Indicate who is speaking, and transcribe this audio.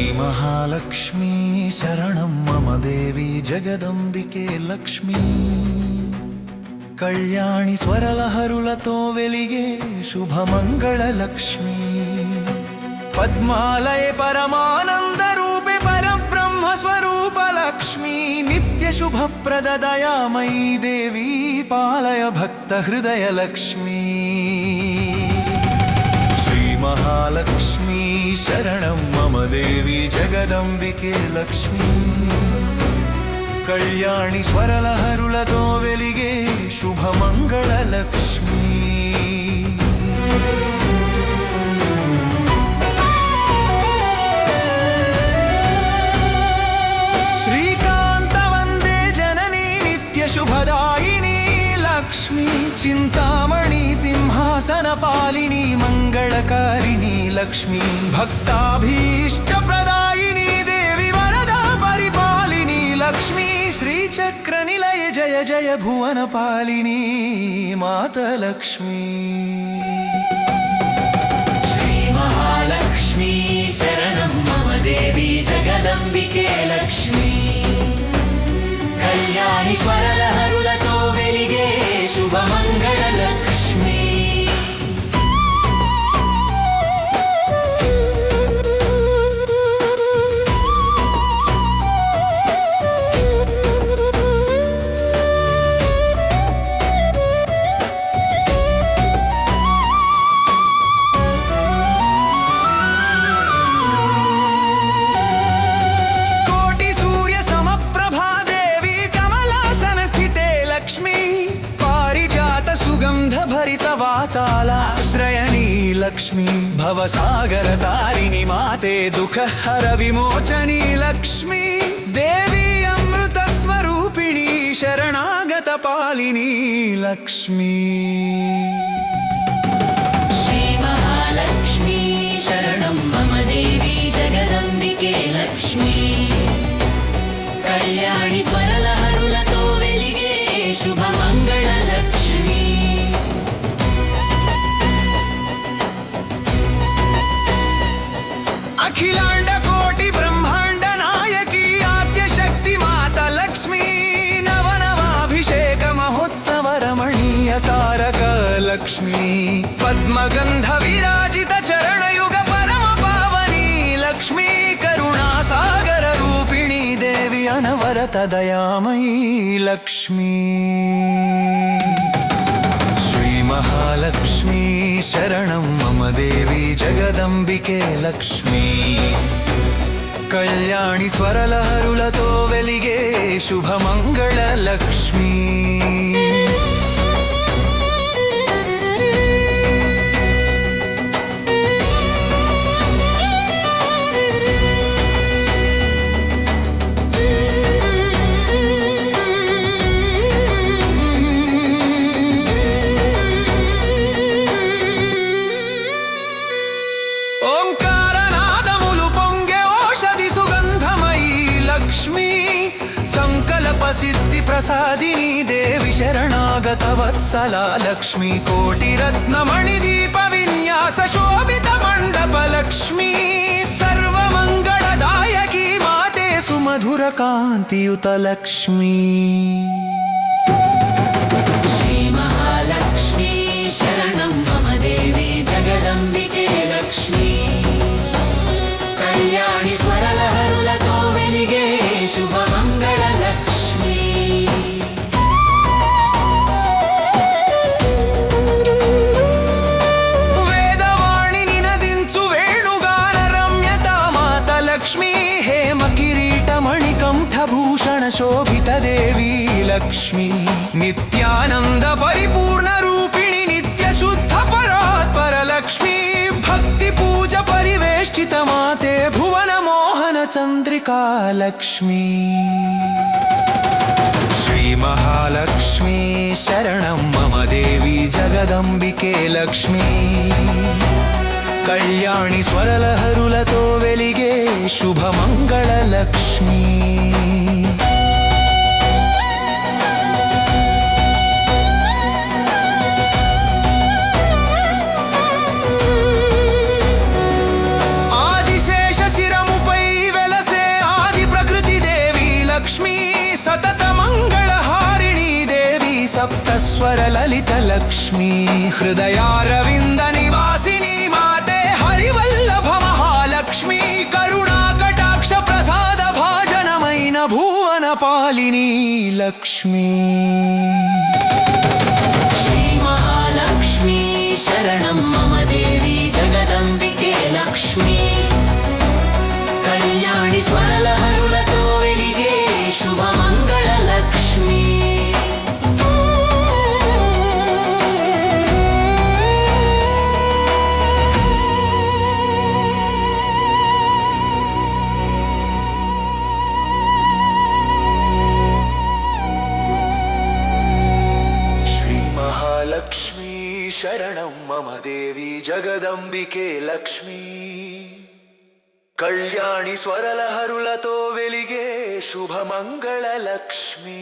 Speaker 1: महालक्ष्मी शरणं मम देवी जगदंबिके लक्ष्मी कल्याणि स्वरलहरुलतो वेलिगे शुभमंगल लक्ष्मी पद्मालये परमानंद रूपे परब्रह्म स्वरूप लक्ष्मी नित्य शुभप्रददयामयी देवी पालय भक्त हृदय लक्ष्मी महालक्ष्मी शरणं मम देवी जगदंबिके लक्ष्मी कल्याणि स्वरलहरुलतो वेलिगे शुभमंगल लक्ष्मी श्रीकांत वंदे जननी नित्य शुभदायिनी लक्ष्मी चिंतामणि सिंहासन पालिनी मंगलकारिणी लक्ष्मी भक्ताभीष्ट प्रदायिनी देवी वरदा परिपालिनी लक्ष्मी श्रीचक्र निलय जय जय भुवन पालिनी माता लक्ष्मी
Speaker 2: श्री महालक्ष्मी शरणं मम देवी जगदंबिके लक्ष्मी कल्याणि स्वरलहरुलतो वेलिगे शुभमंगल लक्ष्मी
Speaker 1: वातालाश्रयणी लक्ष्मी भवसागर तारिणी माते दुख हर विमोचनी लक्ष्मी देवी अमृत स्वरूपिणी शरणागत पालिनी लक्ष्मी
Speaker 2: श्री महालक्ष्मी शरणं मम देवी जगदंबिके लक्ष्मी कल्याणि स्वरलहरुलतो वेलिगे शुभमंगल लक्ष्मी
Speaker 1: अखिलांड कोटि ब्रह्मांड नायकी आद्य शक्ति माता लक्ष्मी नवनवाभिषेक महोत्सव रमणीय तारक लक्ष्मी पद्मगंध विराजित चरण युग परम पावनी लक्ष्मी करुणा सागर रूपिणी देवी अनवरत दयामयी लक्ष्मी महालक्ष्मी शरणं मम देवी जगदंबिके लक्ष्मी कल्याणि स्वरलहरुलतो वेलिगे शुभमंगल लक्ष्मी सिद्धि प्रसादिनी देवी शरणागत वत्सला लक्ष्मी कोटि रत्न मणिदीप विन्यास शोभित मंडप लक्ष्मी सर्वमंगलदायकी माते सुमधुर कांतियुत लक्ष्मी
Speaker 2: श्री महालक्ष्मी शरणं मम देवी जगदंबिके लक्ष्मी कल्याणि स्वरलहरुलतो वेलिगे शुभमंगल लक्ष्मी
Speaker 1: वेदवाणी निनदिंचु वेणुगान रम्यता माता लक्ष्मी हेम किरीट मणिकंठ भूषण शोभित देवी लक्ष्मी नित्यानंद परिपूर्ण रूपिणी नित्य शुद्ध परात्पर लक्ष्मी भक्ति पूज परिवेष्टित माते भुवन मोहन चंद्रिका लक्ष्मी श्री महालक्ष्मी शरणं मम देवी जगदंबिके लक्ष्मी कल्याणि स्वरलहरुलतो वेलिगे शुभमंगल लक्ष्मी आदिशेष शिरमुपै ಸ್ವರಲಲಿತ ಲಕ್ಷ್ಮೀ ಹೃದಯಾರವಿಂದ ನಿವಾಸಿನಿ ಮಾತೆ ಹರಿವಲ್ಲಭ ಮಹಾಲಕ್ಷ್ಮೀ ಕರುಣಾ ಕಟಾಕ್ಷ ಪ್ರಸಾದ ಭಾಜನಮೈನ ಭುವನ ಪಾಲಿನಿ ಲಕ್ಷ್ಮೀ
Speaker 2: ಶ್ರೀ ಮಹಾಲಕ್ಷ್ಮೀ ಶರಣಂ ಮಮ ದೇವಿ ಜಗದಂಬಿಕೆ ಲಕ್ಷ್ಮೀ ಕಲ್ಯಾಣಿ ಸ್ವರಲಹರುಳತೋ ವೆಲಿಗೆ ಶುಭ ಮಂಗಳ ಲಕ್ಷ್ಮೀ
Speaker 1: ಲಕ್ಷ್ಮೀ ಶರಣಂ ಮಮ ದೇವಿ ಜಗದಂಬಿಕೆ ಲಕ್ಷ್ಮೀ ಕಲ್ಯಾಣಿ ಸ್ವರಲಹರುಳತೋ ವೆಲಿಗೆ ಶುಭ ಮಂಗಳ ಲಕ್ಷ್ಮೀ